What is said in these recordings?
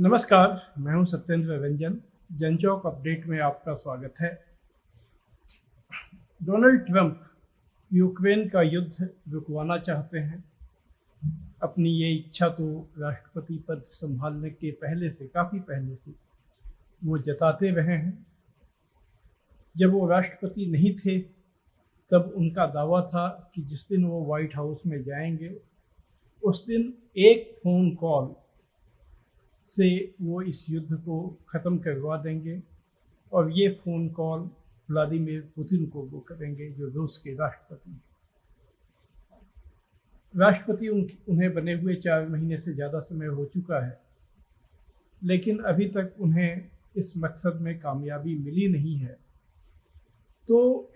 नमस्कार, मैं हूं सत्येंद्र रंजन। जनचौक अपडेट में आपका स्वागत है। डोनाल्ड ट्रंप यूक्रेन का युद्ध रुकवाना चाहते हैं। अपनी ये इच्छा तो राष्ट्रपति पद संभालने के काफ़ी पहले से वो जताते रहे हैं। जब वो राष्ट्रपति नहीं थे तब उनका दावा था कि जिस दिन वो व्हाइट हाउस में जाएंगे उस दिन एक फ़ोन कॉल से वो इस युद्ध को ख़त्म करवा देंगे और ये फ़ोन कॉल व्लादिमीर पुतिन को वो करेंगे, जो रूस के राष्ट्रपति हैं। उन्हें बने हुए 4 महीने से ज़्यादा समय हो चुका है, लेकिन अभी तक उन्हें इस मकसद में कामयाबी मिली नहीं है। तो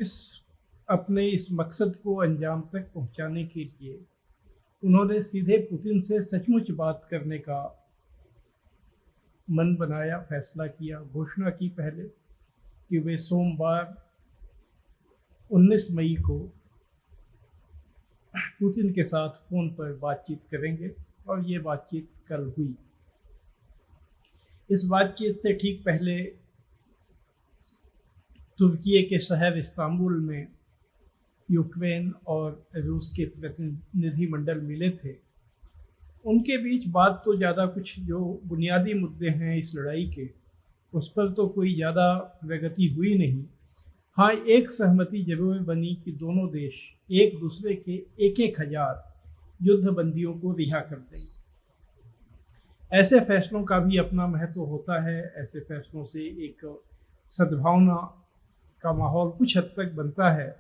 अपने इस मकसद को अंजाम तक पहुंचाने के लिए उन्होंने सीधे पुतिन से सचमुच बात करने का मन बनाया, फैसला किया, घोषणा की पहले कि वे सोमवार 19 मई को पुतिन के साथ फ़ोन पर बातचीत करेंगे और ये बातचीत कल हुई। इस बातचीत से ठीक पहले तुर्की के शहर इस्तांबुल में यूक्रेन और रूस के प्रतिनिधिमंडल मिले थे। उनके बीच बात तो ज़्यादा कुछ जो बुनियादी मुद्दे हैं इस लड़ाई के, उस पर तो कोई ज़्यादा प्रगति हुई नहीं। हाँ, एक सहमति जरूर बनी कि दोनों देश एक दूसरे के 1,000 युद्धबंदियों को रिहा कर देंगे। ऐसे फैसलों का भी अपना महत्व होता है। ऐसे फैसलों से एक सद्भावना का माहौल कुछ हद तक बनता है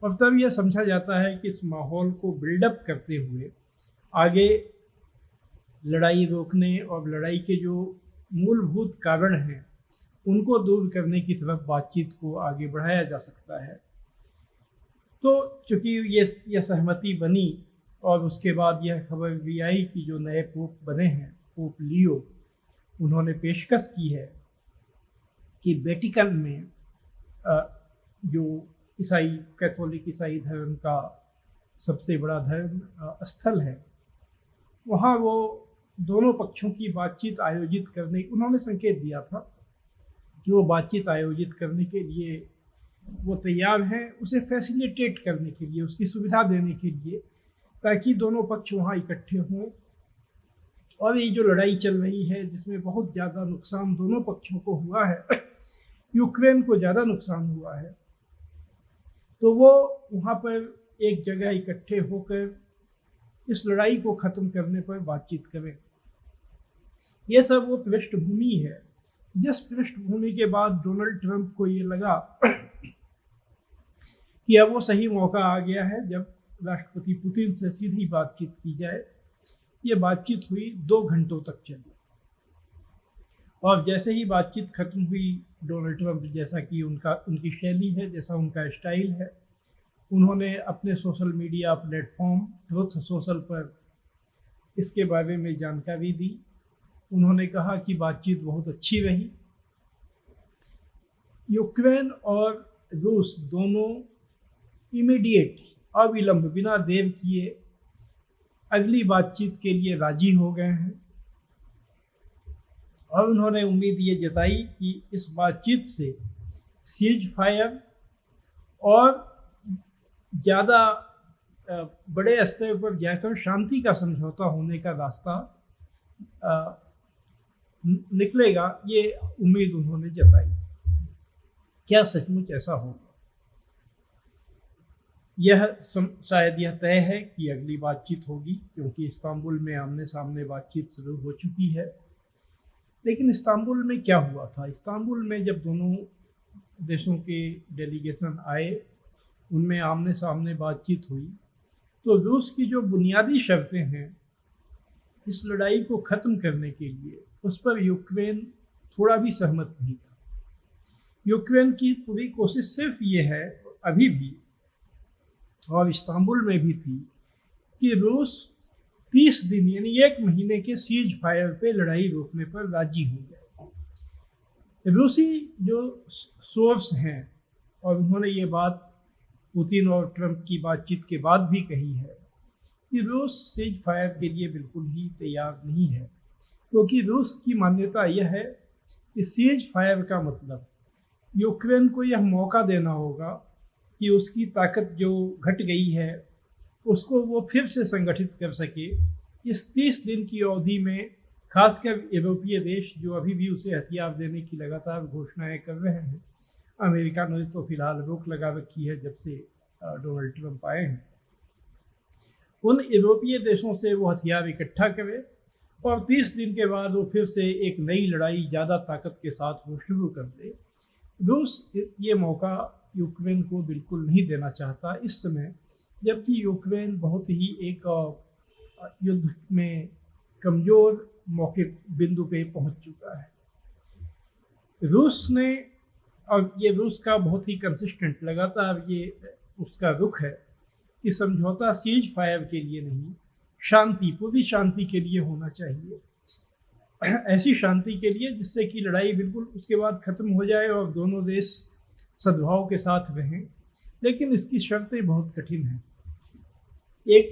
और तब यह समझा जाता है कि इस माहौल को बिल्डअप करते हुए आगे लड़ाई रोकने और लड़ाई के जो मूलभूत कारण हैं उनको दूर करने की तरफ बातचीत को आगे बढ़ाया जा सकता है। तो चूँकि ये सहमति बनी और उसके बाद यह खबर भी आई कि जो नए पोप बने हैं, पोप लियो, उन्होंने पेशकश की है कि वेटिकन में जो कैथोलिक ईसाई धर्म का सबसे बड़ा धर्म स्थल है, वहाँ वो दोनों पक्षों की बातचीत आयोजित करने, उन्होंने संकेत दिया था कि वो बातचीत आयोजित करने के लिए वो तैयार हैं, उसे फैसिलिटेट करने के लिए, उसकी सुविधा देने के लिए, ताकि दोनों पक्ष वहाँ इकट्ठे हों। और ये जो लड़ाई चल रही है जिसमें बहुत ज़्यादा नुकसान दोनों पक्षों को हुआ है, यूक्रेन को ज़्यादा नुकसान हुआ है, तो वो वहाँ पर एक जगह इकट्ठे होकर इस लड़ाई को ख़त्म करने पर बातचीत करें। ये सब वो पृष्ठभूमि है जिस पृष्ठभूमि के बाद डोनाल्ड ट्रंप को ये लगा कि अब वो सही मौका आ गया है जब राष्ट्रपति पुतिन से सीधी बातचीत की जाए। ये बातचीत हुई, 2 घंटों तक चली और जैसे ही बातचीत खत्म हुई, डोनाल्ड ट्रंप, जैसा कि उनकी शैली है, जैसा उनका स्टाइल है, उन्होंने अपने social media platform truth social पर इसके बारे में जानकारी दी। उन्होंने कहा कि बातचीत बहुत अच्छी रही। यूक्रेन और रूस दोनों इमीडिएट, अविलंब, बिना देर किए अगली बातचीत के लिए राजी हो गए हैं और उन्होंने उम्मीद ये जताई कि इस बातचीत से सीज फायर और ज़्यादा बड़े स्तर पर जाकर शांति का समझौता होने का रास्ता निकलेगा। ये उम्मीद उन्होंने जताई। क्या सचमुच ऐसा होगा? शायद यह तय है कि अगली बातचीत होगी, क्योंकि इस्तांबुल में आमने सामने बातचीत शुरू हो चुकी है। लेकिन इस्तांबुल में क्या हुआ था? इस्तांबुल में जब दोनों देशों के डेलीगेशन आए, उनमें आमने सामने बातचीत हुई, तो रूस की जो बुनियादी शर्तें हैं इस लड़ाई को ख़त्म करने के लिए, उस पर यूक्रेन थोड़ा भी सहमत नहीं था। यूक्रेन की पूरी कोशिश सिर्फ ये है, अभी भी और इस्तांबुल में भी थी, कि रूस 30 दिन यानी 1 महीने के सीज फायर पे लड़ाई रोकने पर राजी हो जाए। रूसी जो सोर्स हैं, और उन्होंने ये बात पुतिन और ट्रंप की बातचीत के बाद भी कही है कि रूस सीज फायर के लिए बिल्कुल ही तैयार नहीं है। क्योंकि रूस की मान्यता यह है कि सीज फायर का मतलब यूक्रेन को यह मौका देना होगा कि उसकी ताकत जो घट गई है उसको वो फिर से संगठित कर सके। इस 30 दिन की अवधि में खासकर यूरोपीय देश जो अभी भी उसे हथियार देने की लगातार घोषणाएं कर रहे हैं, अमेरिका ने तो फिलहाल रोक लगा रखी है जब से डोनाल्ड ट्रंप आए हैं, उन यूरोपीय देशों से वो हथियार इकट्ठा करे और 30 दिन के बाद वो फिर से एक नई लड़ाई ज़्यादा ताकत के साथ वो शुरू कर दे। रूस ये मौका यूक्रेन को बिल्कुल नहीं देना चाहता इस समय, जबकि यूक्रेन बहुत ही एक युद्ध में कमज़ोर मौके बिंदु पे पहुंच चुका है। रूस ने, और ये रूस का बहुत ही कंसिस्टेंट लगातार ये उसका रुख है कि समझौता सीज फायर के लिए नहीं, शांति, पूरी शांति के लिए होना चाहिए। ऐसी शांति के लिए जिससे कि लड़ाई बिल्कुल उसके बाद ख़त्म हो जाए और दोनों देश सद्भाव के साथ रहें। लेकिन इसकी शर्तें बहुत कठिन हैं।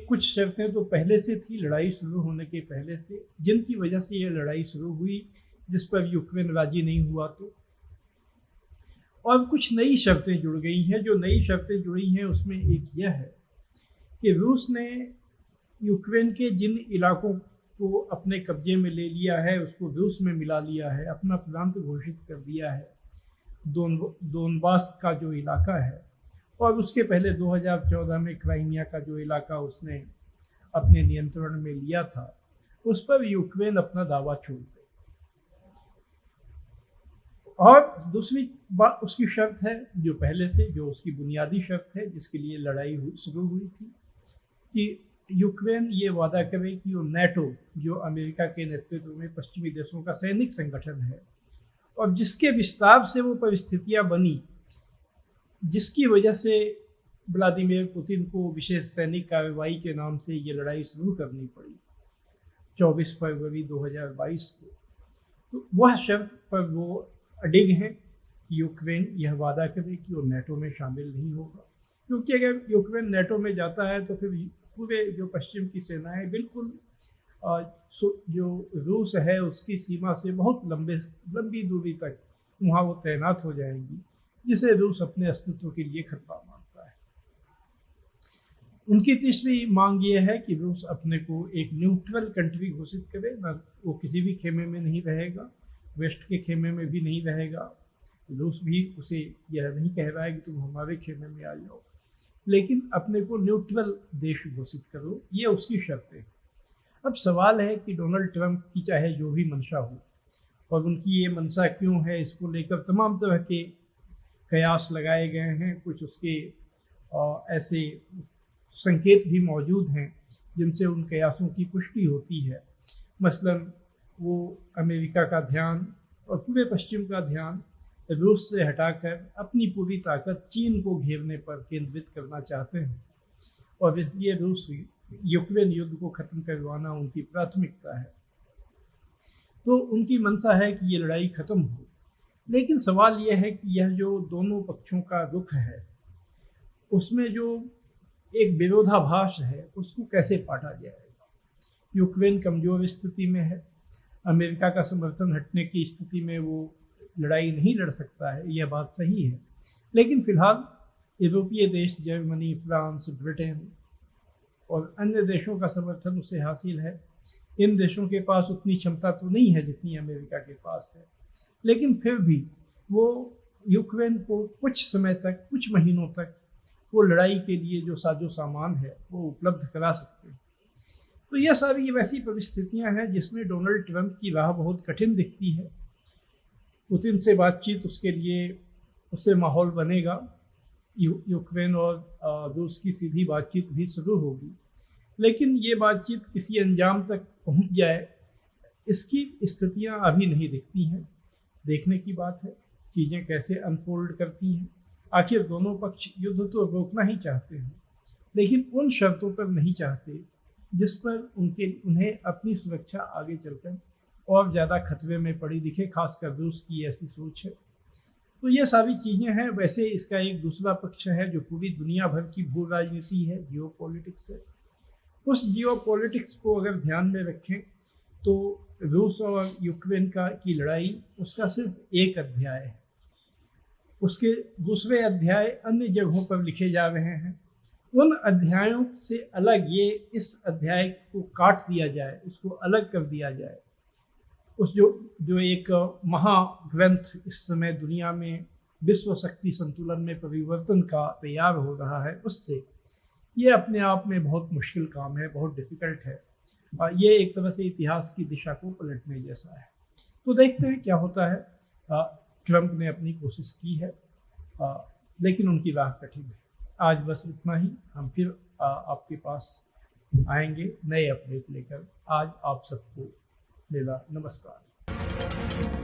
कुछ शर्तें तो पहले से थी, लड़ाई शुरू होने के पहले से, जिनकी वजह से ये लड़ाई शुरू हुई, जिस पर यूक्रेन राजी नहीं हुआ तो। और कुछ नई शर्तें जुड़ गई हैं। जो नई शर्तें जुड़ी हैं उसमें एक यह है कि रूस ने यूक्रेन के जिन इलाकों को अपने कब्जे में ले लिया है उसको रूस में मिला लिया है, अपना प्रांत घोषित कर दिया है। दोनबास का जो इलाका है, और उसके पहले 2014 में क्राइमिया का जो इलाका उसने अपने नियंत्रण में लिया था, उस पर यूक्रेन अपना दावा छोड़ दे। और दूसरी बात उसकी शर्त है जो पहले से, जो उसकी बुनियादी शर्त है जिसके लिए लड़ाई शुरू हुई थी, कि यूक्रेन ये वादा करे कि वो नेटो, जो अमेरिका के नेतृत्व में पश्चिमी देशों का सैनिक संगठन है और जिसके विस्तार से वो परिस्थितियां बनी जिसकी वजह से व्लादिमीर पुतिन को विशेष सैनिक कार्रवाई के नाम से ये लड़ाई शुरू करनी पड़ी 24 फरवरी 2022 को, तो वह शर्त पर वो अडिग हैं कि यूक्रेन यह वादा करे कि वो नेटो में शामिल नहीं होगा। क्योंकि अगर यूक्रेन नेटो में जाता है तो फिर पूरे जो पश्चिम की सेनाएं बिल्कुल जो रूस है उसकी सीमा से बहुत लंबी दूरी तक वहाँ वो तैनात हो जाएंगी, जिसे रूस अपने अस्तित्व के लिए खतरा मानता है। उनकी तीसरी मांग ये है कि रूस अपने को एक न्यूट्रल कंट्री घोषित करे, ना वो किसी भी खेमे में नहीं रहेगा, वेस्ट के खेमे में भी नहीं रहेगा। रूस भी उसे यह नहीं कह रहा है कि तुम हमारे खेमे में आ जाओ, लेकिन अपने को न्यूट्रल देश घोषित करो, ये उसकी शर्तें। अब सवाल है कि डोनाल्ड ट्रंप की चाहे जो भी मंशा हो, और उनकी ये मंशा क्यों है, इसको लेकर तमाम तरह के कयास लगाए गए हैं। कुछ उसके ऐसे संकेत भी मौजूद हैं जिनसे उन कयासों की पुष्टि होती है। मसलन वो अमेरिका का ध्यान और पूरे पश्चिम का ध्यान रूस से हटाकर अपनी पूरी ताकत चीन को घेरने पर केंद्रित करना चाहते हैं, और इसलिए रूस यूक्रेन युद्ध को ख़त्म करवाना उनकी प्राथमिकता है। तो उनकी मंशा है कि ये लड़ाई ख़त्म हो। लेकिन सवाल यह है कि यह जो दोनों पक्षों का रुख है उसमें जो एक विरोधाभास है उसको कैसे पाटा जाएगा। यूक्रेन कमज़ोर स्थिति में है, अमेरिका का समर्थन हटने की स्थिति में वो लड़ाई नहीं लड़ सकता है, यह बात सही है। लेकिन फ़िलहाल यूरोपीय देश जर्मनी, फ्रांस, ब्रिटेन और अन्य देशों का समर्थन उसे हासिल है। इन देशों के पास उतनी क्षमता तो नहीं है जितनी अमेरिका के पास है, लेकिन फिर भी वो यूक्रेन को कुछ समय तक, कुछ महीनों तक वो लड़ाई के लिए जो साजो सामान है वो उपलब्ध करा सकते हैं। तो यह सारी वैसी परिस्थितियां हैं जिसमें डोनाल्ड ट्रंप की राह बहुत कठिन दिखती है। पुतिन से बातचीत उसके लिए, उससे माहौल बनेगा, यूक्रेन और रूस की सीधी बातचीत भी शुरू होगी, लेकिन ये बातचीत किसी अंजाम तक पहुंच जाए इसकी स्थितियां अभी नहीं दिखती हैं। देखने की बात है चीज़ें कैसे अनफोल्ड करती हैं। आखिर दोनों पक्ष युद्ध तो रोकना ही चाहते हैं, लेकिन उन शर्तों पर नहीं चाहते जिस पर उन्हें अपनी सुरक्षा आगे चलकर और ज़्यादा खतरे में पड़ी दिखे। खासकर रूस की ऐसी सोच है। तो ये सारी चीज़ें हैं। वैसे इसका एक दूसरा पक्ष है जो पूरी दुनिया भर की भू राजनीति है, जियो पॉलिटिक्स है। उस जियो पॉलिटिक्स को अगर ध्यान में रखें तो रूस और यूक्रेन की लड़ाई उसका सिर्फ एक अध्याय है। उसके दूसरे अध्याय अन्य जगहों पर लिखे जा रहे हैं। उन अध्यायों से अलग ये इस अध्याय को काट दिया जाए, उसको अलग कर दिया जाए। उस जो एक महाग्रंथ इस समय दुनिया में विश्व शक्ति संतुलन में परिवर्तन का तैयार हो रहा है, उससे ये अपने आप में बहुत मुश्किल काम है, बहुत डिफ़िकल्ट है। ये एक तरह से इतिहास की दिशा को पलटने जैसा है। तो देखते हैं क्या होता है। ट्रंप ने अपनी कोशिश की है, लेकिन उनकी राह कठिन है। आज बस इतना ही। हम फिर आपके पास आएंगे नए अपडेट लेकर। आज आप सबको मेरा नमस्कार।